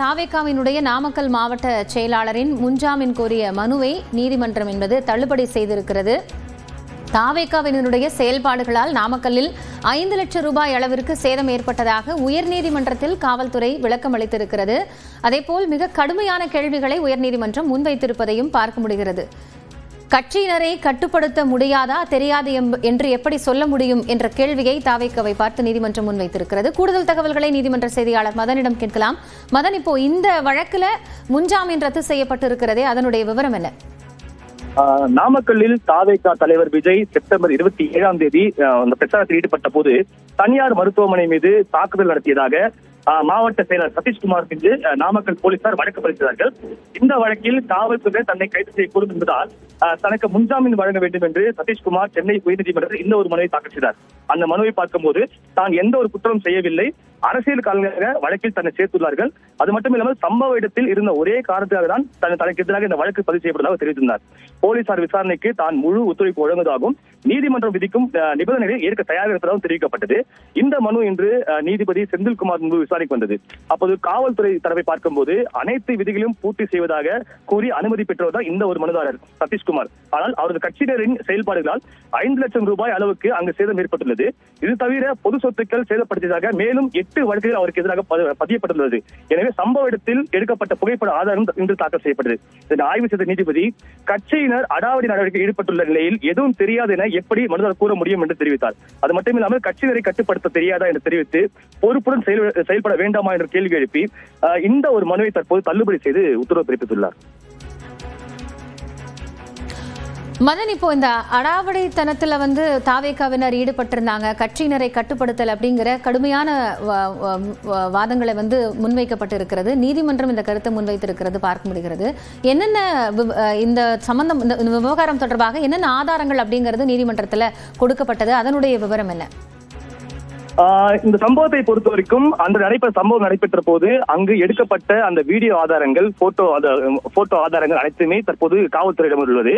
தாவேகாவினுடைய நாமக்கல் மாவட்ட செயலாளரின் முன்ஜாமீன் கோரிய மனுவை நீதிமன்றம் என்பது தள்ளுபடி செய்திருக்கிறது. தாவேகாவினுடைய செயல்பாடுகளால் நாமக்கல்லில் 5 லட்சம் ரூபாய் அளவிற்கு சேதம் ஏற்பட்டதாக உயர்நீதிமன்றத்தில் காவல்துறை விளக்கம் அளித்திருக்கிறது. அதேபோல் மிக கடுமையான கேள்விகளை உயர்நீதிமன்றம் முன்வைத்திருப்பதையும் பார்க்க முடிகிறது. கட்சியினரை கட்டுப்படுத்த முடியாதா, தெரியாது என்று எப்படி சொல்ல முடியும் என்ற கேள்வியை தாவேகாவை பார்த்து நீதிமன்றம் முன்வைத்திருக்கிறது. கூடுதல் தகவல்களை நீதிமன்ற செய்தியாளர் மதனிடம் கேட்கலாம். மதன், இப்போ இந்த வழக்குல முன்ஜாமீன் ரத்து செய்யப்பட்டிருக்கிறதே, அதனுடைய விவரம் என்ன? நாமக்கல்லில் தாவேகா தலைவர் விஜய் செப்டம்பர் 27ஆம் தேதி அந்த பிரச்சாரத்தில் ஈடுபட்ட போது தனியார் மருத்துவமனை மீது தாக்குதல் நடத்தியதாக மாவட்ட செயலர் சதீஷ்குமார் மீது நாமக்கல் போலீசார் வழக்கு பதிந்தார்கள். இந்த வழக்கில் காவல்துறை தன்னை கைது செய்யக்கூடும் என்பதால் தனக்கு முன்ஜாமீன் வழங்க வேண்டும் என்று சதீஷ்குமார் சென்னை உயர்நீதிமன்றத்தில் இந்த ஒரு மனுவை தாக்கல் செய்தார். அந்த மனுவை பார்க்கும்போது தான் எந்த ஒரு குற்றமும் செய்யவில்லை, அரசியல் காரணமாக வழக்கில் தன்னை சேர்த்துள்ளார்கள், அது மட்டும் இல்லாமல் சம்பவ இடத்தில் இருந்த ஒரே காரணத்துக்காக தான் தனக்கு எதிராக இந்த வழக்கு பதிவு செய்யப்பட்டதாக தெரிவித்திருந்தார். போலீசார் விசாரணைக்கு தான் முழு ஒத்துழைப்பு வழங்குவதாகவும் நீதிமன்றம் விதிக்கும் நிபந்தனைகளை ஏற்க தயாராக இருப்பதாகவும் தெரிவிக்கப்பட்டது. இந்த மனு இன்று நீதிபதி செந்தில்குமார் முன்பு விசாரணைக்கு வந்தது. அப்போது காவல்துறை தரப்பை பார்க்கும்போது அனைத்து விதிகளையும் பூர்த்தி செய்வதாக கூறி அனுமதி பெற்றவர் இந்த ஒரு மனுதாரர் சதீஷ்குமார். ஆனால் அவரது கட்சியினரின் செயல்பாடுகளால் 5 லட்சம் ரூபாய் அளவுக்கு அங்கு சேதம் ஏற்பட்டுள்ளது. இது தவிர பொது சொத்துக்கள் சேதப்படுத்தியதாக மேலும் 8 வழக்குகள் அவருக்கு எதிராக பதியப்பட்டுள்ளது. எனவே சம்பவ இடத்தில் எடுக்கப்பட்ட புகைப்பட ஆதாரம் இன்று தாக்கல் செய்யப்பட்டது. இதனை ஆய்வு செய்த நீதிபதி கட்சியினர் அடாவடி நடவடிக்கை ஈடுபட்டுள்ள நிலையில் எதுவும் தெரியாது என எப்படி மனுதாரர் கூற முடியும் என்று தெரிவித்தார். அது மட்டுமில்லாமல் கட்சியினரை கட்டுப்படுத்த தெரியாதா என்று தெரிவித்து பொறுப்புடன் செயல்பட வேண்டாமா என்ற கேள்வி எழுப்பி இந்த ஒரு மனுவை தற்போது தள்ளுபடி செய்து உத்தரவு பிறப்பித்துள்ளார். மதன், இப்போ இந்த அடாவடித்தனத்துல தாவேகாவினர் ஈடுபட்டிருந்தாங்க, கட்சியினரை கட்டுப்படுத்தல் அப்படிங்கிற கடுமையான வாதங்களை முன்வைக்கப்பட்டு இருக்கிறது. நீதிமன்றம் இந்த கருத்தை முன்வைத்திருக்கிறது பார்க்க முடிகிறது. என்னென்ன இந்த சம்பந்தம், இந்த விவகாரம் தொடர்பாக என்னென்ன ஆதாரங்கள் அப்படிங்கிறது நீதிமன்றத்துல கொடுக்கப்பட்டது, அதனுடைய விவரம் என்ன? இந்த சம்பவத்தை பொறுத்த வரைக்கும் சம்பவம் நடைபெற்ற போது அங்கு எடுக்கப்பட்ட அந்த வீடியோ ஆதாரங்கள், போட்டோ ஆதாரங்கள் அனைத்துமே தற்போது காவல்துறையிடம் உள்ளது.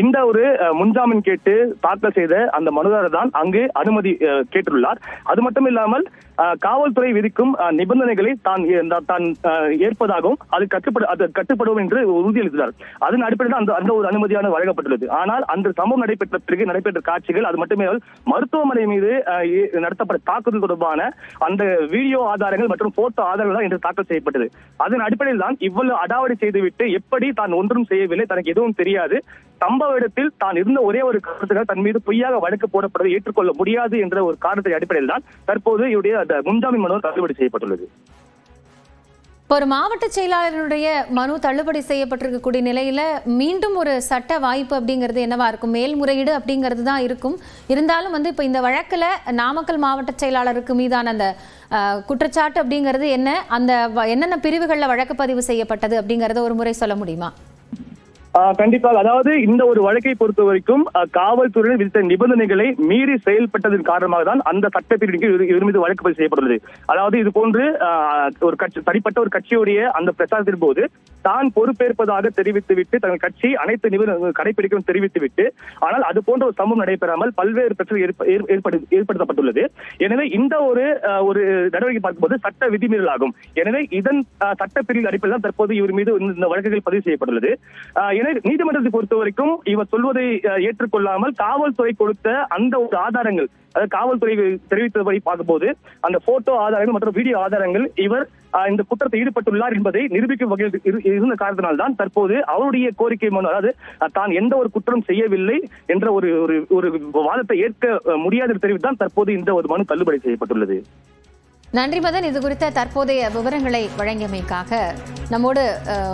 இந்த ஒரு முன்ஜாமீன் கேட்டு தாக்கல் செய்த அந்த மனுதாரர் தான் அங்கு அனுமதி கேட்டுள்ளார். அது மட்டும் இல்லாமல் காவல்துறை விதிக்கும் நிபந்தனைகளை தான் ஏற்பதாகவும் அது கட்டுப்படுவோம் என்று உறுதியளித்தார். அதன் அடிப்படையில் அந்த ஒரு அனுமதியான வழங்கப்பட்டுள்ளது. ஆனால் அந்த சம்பவம் நடைபெற்ற பிறகு நடைபெற்ற காட்சிகள், அது மட்டுமே மருத்துவமனை மீது நடத்தப்பட்ட தாக்குதல் தொடர்பான அந்த வீடியோ ஆதாரங்கள் மற்றும் போட்டோ ஆதாரங்கள் தான் இன்று தாக்கல் செய்யப்பட்டது. அதன் அடிப்படையில் தான் இவ்வளவு அடாவடி செய்துவிட்டு எப்படி தான் ஒன்றும் செய்யவில்லை, தனக்கு எதுவும் தெரியாது, சம்பவ இடத்தில் தான் இருந்த ஒரே ஒரு காரணத்துக்காக தன் மீது பொய்யாக வழக்கு போடப்படுவதை ஏற்றுக்கொள்ள முடியாது என்ற ஒரு காரணத்தின் அடிப்படையில் தான் தற்போது இவருடைய முன்ஜாமீன் மனு தள்ளுபடி செய்யப்பட்டுள்ளது. ஒரு மாவட்ட செயலாளருடைய மனு தள்ளுபடி செய்யப்பட்டிருக்கக்கூடிய நிலையில மீண்டும் ஒரு சட்ட வாய்ப்பு அப்படிங்கிறது என்னவா இருக்கும்? மேல்முறையீடு அப்படிங்கிறது தான் இருக்கும். இருந்தாலும் இப்ப இந்த வழக்குல நாமக்கல் மாவட்ட செயலாளருக்கு மீதான அந்த குற்றச்சாட்டு அப்படிங்கிறது என்ன, அந்த என்னென்ன பிரிவுகள்ல வழக்கு பதிவு செய்யப்பட்டது அப்படிங்கறத ஒரு முறை சொல்ல முடியுமா? கண்டிப்பாக. அதாவது இந்த ஒரு வழக்கை பொறுத்த வரைக்கும் காவல்துறையினர் விதித்த நிபந்தனைகளை மீறி செயல்பட்டதன் காரணமாக தான் அந்த சட்டப்பிரிவுக்கு இவர் மீது வழக்கு பதிவு செய்யப்பட்டுள்ளது. அதாவது இது போன்று ஒரு தனிப்பட்ட ஒரு கட்சியுடைய அந்த பிரச்சாரத்தின் போது தான் பொறுப்பேற்பதாக தெரிவித்துவிட்டு தங்கள் கட்சி அனைத்து நிபந்தனைகள் கடைபிடிக்கும் தெரிவித்துவிட்டு, ஆனால் அது போன்ற ஒரு சம்பவம் நடைபெறாமல் பல்வேறு பிரச்சனைகள் ஏற்படுத்தப்பட்டுள்ளது. எனவே இந்த ஒரு நடவடிக்கை பார்க்கும்போது சட்ட விதிமீறல் ஆகும். எனவே இதன் சட்டப்பிரிவு அடிப்படையில் தான் தற்போது இவர் மீது இந்த வழக்குகள் பதிவு செய்யப்பட்டுள்ளது. நீதிமன்றத்தை பொறுத்த வரைக்கும் இவர் சொல்வதை ஏற்றுக்கொள்ளாமல் காவல்துறை கொடுத்த அந்த ஒரு ஆதாரங்கள், அதாவது காவல்துறை தெரிவித்தபடி பார்க்கும்போது அந்த போட்டோ ஆதாரங்கள் மற்றும் வீடியோ ஆதாரங்கள் இவர் இந்த குற்றத்தை ஈடுபட்டுள்ளார் என்பதை நிரூபிக்கும் வகையில் இருந்த காரணத்தினால்தான் தற்போது அவருடைய கோரிக்கை மனு, அதாவது தான் எந்த ஒரு குற்றம் செய்யவில்லை என்ற ஒரு வாதத்தை ஏற்க முடியாது தெரிவித்தான் தற்போது இந்த ஒரு மனு தள்ளுபடி செய்யப்பட்டுள்ளது. நன்றி மதன், இது குறித்த தற்போதைய விவரங்களை வழங்கியமைக்காக. நம்மோடு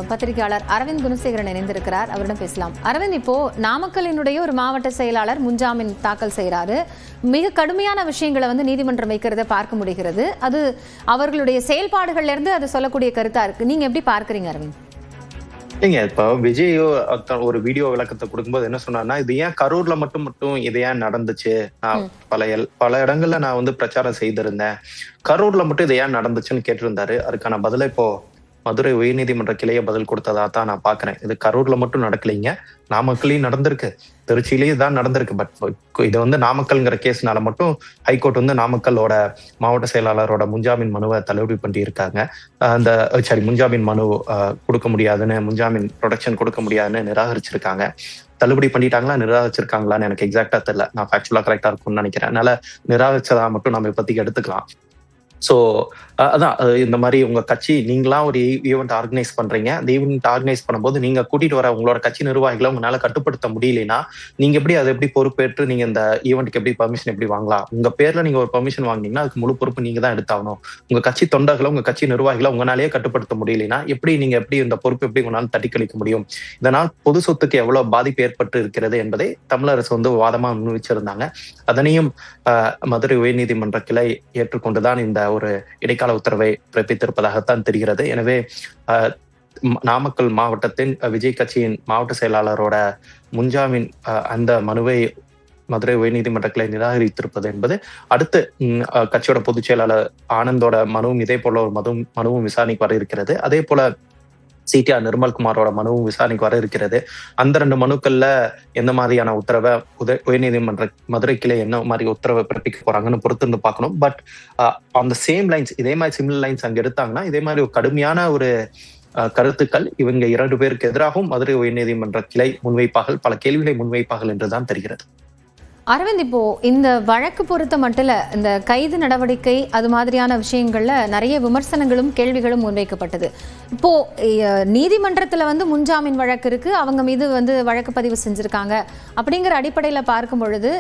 பத்திரிகையாளர் அரவிந்த் குணசேகரன் இணைந்திருக்கிறார், அவரிடம் பேசலாம். அரவிந்த், இப்போ நாமக்கலினுடைய ஒரு மாவட்ட செயலாளர் முன்ஜாமீன் தாக்கல் செய்யறாரு. மிக கடுமையான விஷயங்களை நீதிமன்றம் வைக்கிறத பார்க்க முடிகிறது. அது அவர்களுடைய செயல்பாடுகள்ல இருந்து அது சொல்லக்கூடிய கருத்தா இருக்கு. நீங்க எப்படி பார்க்கறீங்க அரவிந்த்? இப்ப விஜயோ ஒரு வீடியோ விளக்கத்தை கொடுக்கும்போது என்ன சொன்னார்னா, இது ஏன் கரூர்ல மட்டும் இது ஏன் நடந்துச்சு, நான் பல இடங்கள்ல நான் பிரச்சாரம் செய்திருந்தேன், கரூர்ல மட்டும் இது ஏன் நடந்துச்சுன்னு கேட்டிருந்தாரு. அதுக்கான பதில இப்போ மதுரை உயர்நீதிமன்ற கிளையை பதில் கொடுத்ததா தான் நான் பாக்குறேன். இது கரூர்ல மட்டும் நடக்கலைங்க, நாமக்கல்லையும் நடந்திருக்கு, திருச்சியிலேயும் தான் நடந்திருக்கு. பட் இது வந்து நாமக்கல்ங்கிற கேஸ்னால மட்டும் ஹைகோர்ட் வந்து நாமக்கல்லோட மாவட்ட செயலாளரோட முன்ஜாமீன் மனுவை தள்ளுபடி பண்ணி இருக்காங்க. அந்த முன்ஜாமீன் மனு கொடுக்க முடியாதுன்னு, முன்ஜாமீன் ப்ரொடக்ஷன் கொடுக்க முடியாதுன்னு நிராகரிச்சிருக்காங்க. தள்ளுபடி பண்ணிட்டாங்களா நிராகரிச்சிருக்காங்களான்னு எனக்கு எக்ஸாக்டா தெரியல, நான் ஃபேக்சுவலா கரெக்டா இருக்கும்னு நினைக்கிறேன். அதனால நிராகரிச்சதா மட்டும் நம்ம இப்போதைக்கு எடுத்துக்கலாம். ஸோ அதான் இந்த மாதிரி உங்க கட்சி நீங்களா ஒரு ஈவெண்ட் ஆர்கனைஸ் பண்றீங்க. அந்த ஈவெண்ட் ஆர்கனைஸ் பண்ணும்போது நீங்க கூட்டிட்டு வர உங்களோட கட்சி நிர்வாகிகளை உங்களால கட்டுப்படுத்த முடியலன்னா நீங்க எப்படி பொறுப்பேற்று நீங்க இந்த ஈவெண்ட்க்கு எப்படி பர்மிஷன் எப்படி வாங்கலாம்? உங்க பேர்ல நீங்க ஒரு பர்மிஷன் வாங்கினீங்கன்னா அதுக்கு முழு பொறுப்பு நீங்க தான் எடுத்தாகணும். உங்க கட்சி தொண்டர்களை உங்க கட்சி நிர்வாகிகளை உங்களாலேயே கட்டுப்படுத்த முடியலன்னா எப்படி இந்த பொறுப்பு எப்படி உங்களால தட்டி கழிக்க முடியும்? இதனால் பொது சொத்துக்கு எவ்வளவு பாதிப்பு ஏற்பட்டு இருக்கிறது என்பதை தமிழரசு வந்து வாதமா முன்வைச்சிருந்தாங்க. அதனையும் மதுரை உயர்நீதிமன்ற கிளை ஏற்றுக்கொண்டுதான் இந்த ஒரு இடைக்கால உத்தரவை பிறப்பித்திருப்பதாகத்தான் தெரிகிறது. எனவே நாமக்கல் மாவட்டத்தின் விஜய் கட்சியின் மாவட்ட செயலாளரோட முன்ஜாமீன் அந்த மனுவை மதுரை உயர்நீதிமன்ற கிளை நிராகரித்திருப்பது என்பது அடுத்து கட்சியோட பொதுச் செயலாளர் ஆனந்தோட மனுவும் இதே போல ஒரு மனுவும் விசாரணைக்கு வர இருக்கிறது. அதே போல சிடிஆர் நிர்மல்குமாரோட மனுவும் விசாரணைக்கு வர இருக்கிறது. அந்த 2 மனுக்கள்ல எந்த மாதிரியான உத்தரவை உயர்நீதிமன்ற மதுரை கிளை என்ன மாதிரி உத்தரவை பிறப்பிக்க போறாங்கன்னு பொறுத்திருந்து பார்க்கணும். But on the same lines, இதே மாதிரி சிமிலர் லைன்ஸ் அங்க எடுத்தாங்கன்னா இதே மாதிரி ஒரு கடுமையான ஒரு கருத்துக்கள் இவங்க 2 பேருக்கு எதிராகவும் மதுரை உயர்நீதிமன்ற கிளை முன்வைப்பார்கள், பல கேள்விகளை முன்வைப்பார்கள் என்றுதான் தெரிகிறது. அரவிந்த், இப்போ இந்த வழக்கு பொறுத்த மட்டும் இந்த கைது நடவடிக்கை அது மாதிரியான விஷயங்கள்ல நிறைய விமர்சனங்களும் கேள்விகளும் முன்வைக்கப்பட்டது. இப்போ நீதிமன்றத்துல வந்து முன்ஜாமீன் வழக்கு இருக்கு, அவங்க மீது வந்து வழக்கு பதிவு செஞ்சிருக்காங்க. அப்படிங்கிற அடிப்படையில பார்க்கும் பொழுது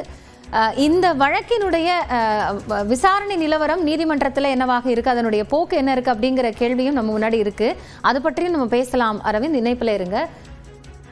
இந்த வழக்கினுடைய விசாரணை நிலவரம் நீதிமன்றத்தில் என்னவாக இருக்கு, அதனுடைய போக்கு என்ன இருக்கு அப்படிங்கிற கேள்வியும் நம்ம முன்னாடி இருக்கு. அது பற்றியும் நம்ம பேசலாம். அரவிந்த், இணைப்பில் இருங்க.